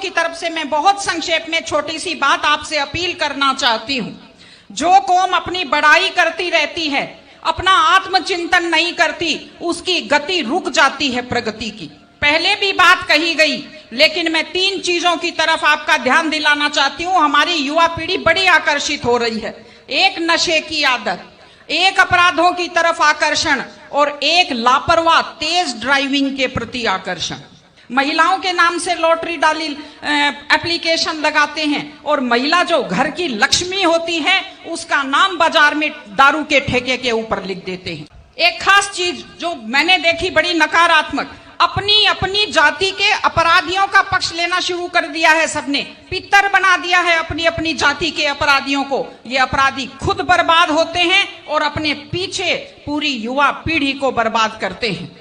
की तरफ से मैं बहुत संक्षेप में छोटी सी बात आपसे अपील करना चाहती हूं। जो कौम अपनी बड़ाई करती रहती है, अपना आत्मचिंतन नहीं करती, उसकी गति रुक जाती है प्रगति की। पहले भी बात कही गई, लेकिन मैं 3 चीजों की तरफ आपका ध्यान दिलाना चाहती हूं। हमारी युवा पीढ़ी बड़ी आकर्षित हो रही है। एक नशे की आदत, एक अपराधों की तरफ आकर्षण और एक लापरवाह तेज ड्राइविंग के प्रति आकर्षण। महिलाओं के नाम से लॉटरी डाली एप्लीकेशन लगाते हैं और महिला जो घर की लक्ष्मी होती है उसका नाम बाजार में दारू के ठेके के ऊपर लिख देते हैं। एक खास चीज जो मैंने देखी बड़ी नकारात्मक, अपनी अपनी जाति के अपराधियों का पक्ष लेना शुरू कर दिया है। सबने पितर बना दिया है अपनी अपनी जाति के अपराधियों को। ये अपराधी खुद बर्बाद होते हैं और अपने पीछे पूरी युवा पीढ़ी को बर्बाद करते हैं।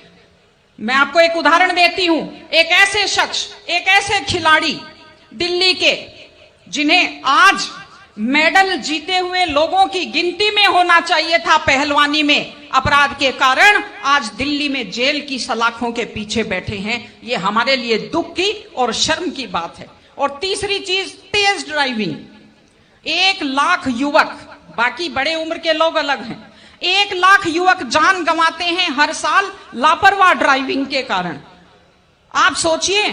मैं आपको एक उदाहरण देती हूं। एक ऐसे शख्स, एक ऐसे खिलाड़ी दिल्ली के, जिन्हें आज मेडल जीते हुए लोगों की गिनती में होना चाहिए था पहलवानी में, अपराध के कारण आज दिल्ली में जेल की सलाखों के पीछे बैठे हैं। ये हमारे लिए दुख की और शर्म की बात है। और तीसरी चीज, तेज ड्राइविंग। 1 लाख युवक, बाकी बड़े उम्र के लोग अलग हैं, 1 लाख युवक जान गंवाते हैं हर साल लापरवाह ड्राइविंग के कारण। आप सोचिए,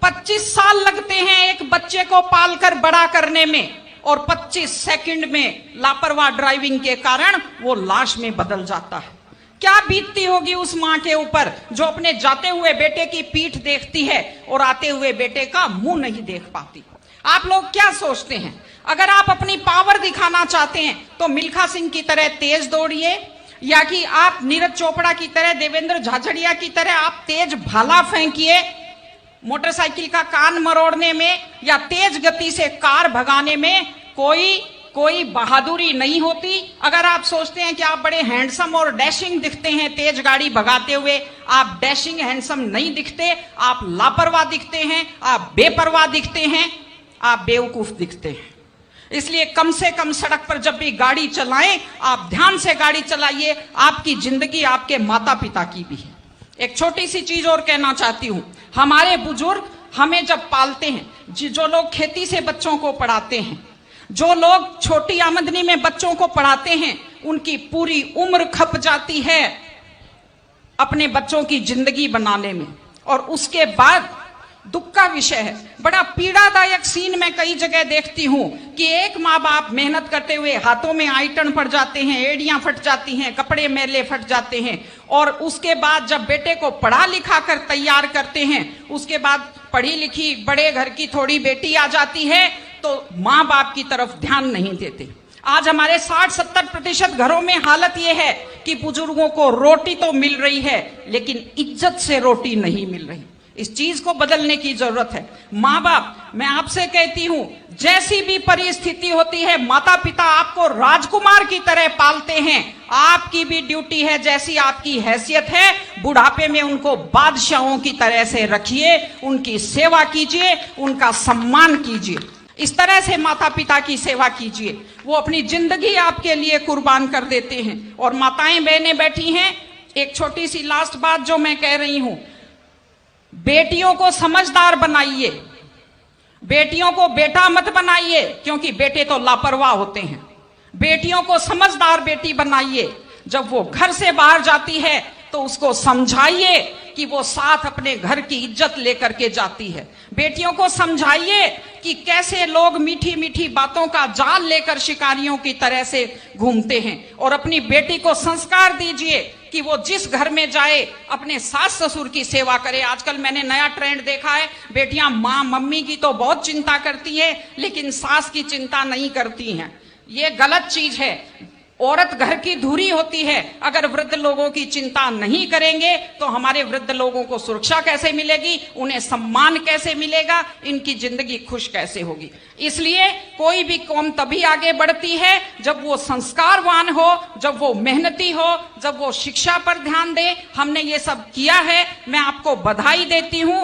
25 साल लगते हैं एक बच्चे को पालकर बड़ा करने में और 25 सेकंड में लापरवाह ड्राइविंग के कारण वो लाश में बदल जाता है। क्या बीतती होगी उस मां के ऊपर जो अपने जाते हुए बेटे की पीठ देखती है और आते हुए बेटे का मुंह नहीं देख पाती। आप लोग क्या सोचते हैं? अगर आप अपनी पावर दिखाना चाहते हैं तो मिल्खा सिंह की तरह तेज दौड़िए, या कि आप नीरज चोपड़ा की तरह, देवेंद्र झाझड़िया की तरह आप तेज भाला फेंकिए मोटरसाइकिल का कान मरोड़ने में, या तेज गति से कार भगाने में कोई बहादुरी नहीं होती। अगर आप सोचते हैं कि आप बड़े हैंडसम और डैशिंग दिखते हैं तेज गाड़ी भगाते हुए, आप डैशिंग हैंडसम नहीं दिखते, आप लापरवाह दिखते हैं, आप बेपरवाह दिखते हैं, आप बेवकूफ दिखते हैं। इसलिए कम से कम सड़क पर जब भी गाड़ी चलाएं, आप ध्यान से गाड़ी चलाइए। आपकी जिंदगी आपके माता पिता की भी है। एक छोटी सी चीज और कहना चाहती हूं। हमारे बुजुर्ग हमें जब पालते हैं, जो लोग खेती से बच्चों को पढ़ाते हैं, जो लोग छोटी आमदनी में बच्चों को पढ़ाते हैं, उनकी पूरी उम्र खप जाती है अपने बच्चों की जिंदगी बनाने में। और उसके बाद दुख का विषय है, बड़ा पीड़ादायक सीन मैं कई जगह देखती हूं कि एक माँ बाप मेहनत करते हुए हाथों में आइटन फट जाते हैं, एड़ियां फट जाती हैं, कपड़े मैले फट जाते हैं, और उसके बाद जब बेटे को पढ़ा लिखा कर तैयार करते हैं, उसके बाद पढ़ी लिखी बड़े घर की थोड़ी बेटी आ जाती है तो माँ बाप की तरफ ध्यान नहीं देते। आज हमारे 60-70% घरों में हालत यह है कि बुजुर्गों को रोटी तो मिल रही है लेकिन इज्जत से रोटी नहीं मिल रही। इस चीज को बदलने की जरूरत है। माँ बाप, मैं आपसे कहती हूं, जैसी भी परिस्थिति होती है, माता पिता आपको राजकुमार की तरह पालते हैं। आपकी भी ड्यूटी है, जैसी आपकी हैसियत है, बुढ़ापे में उनको बादशाहों की तरह से रखिए, उनकी सेवा कीजिए, उनका सम्मान कीजिए। इस तरह से माता पिता की सेवा कीजिए। वो अपनी जिंदगी आपके लिए कुर्बान कर देते हैं। और माताएं बहनें बैठी हैं, एक छोटी सी लास्ट बात जो मैं कह रही हूं, बेटियों को समझदार बनाइए, बेटियों को बेटा मत बनाइए, क्योंकि बेटे तो लापरवाह होते हैं। बेटियों को समझदार बेटी बनाइए। जब वो घर से बाहर जाती है तो उसको समझाइए कि वो साथ अपने घर की इज्जत लेकर के जाती है। बेटियों को समझाइए कि कैसे लोग मीठी मीठी बातों का जाल लेकर शिकारियों की तरह से घूमते हैं। और अपनी बेटी को संस्कार दीजिए कि वो जिस घर में जाए अपने सास ससुर की सेवा करे। आजकल मैंने नया ट्रेंड देखा है, बेटियां माँ मम्मी की तो बहुत चिंता करती है लेकिन सास की चिंता नहीं करती हैं। ये गलत चीज है। औरत घर की धुरी होती है। अगर वृद्ध लोगों की चिंता नहीं करेंगे तो हमारे वृद्ध लोगों को सुरक्षा कैसे मिलेगी, उन्हें सम्मान कैसे मिलेगा, इनकी जिंदगी खुश कैसे होगी। इसलिए कोई भी कौम तभी आगे बढ़ती है जब वो संस्कारवान हो, जब वो मेहनती हो, जब वो शिक्षा पर ध्यान दे। हमने ये सब किया है, मैं आपको बधाई देती हूं।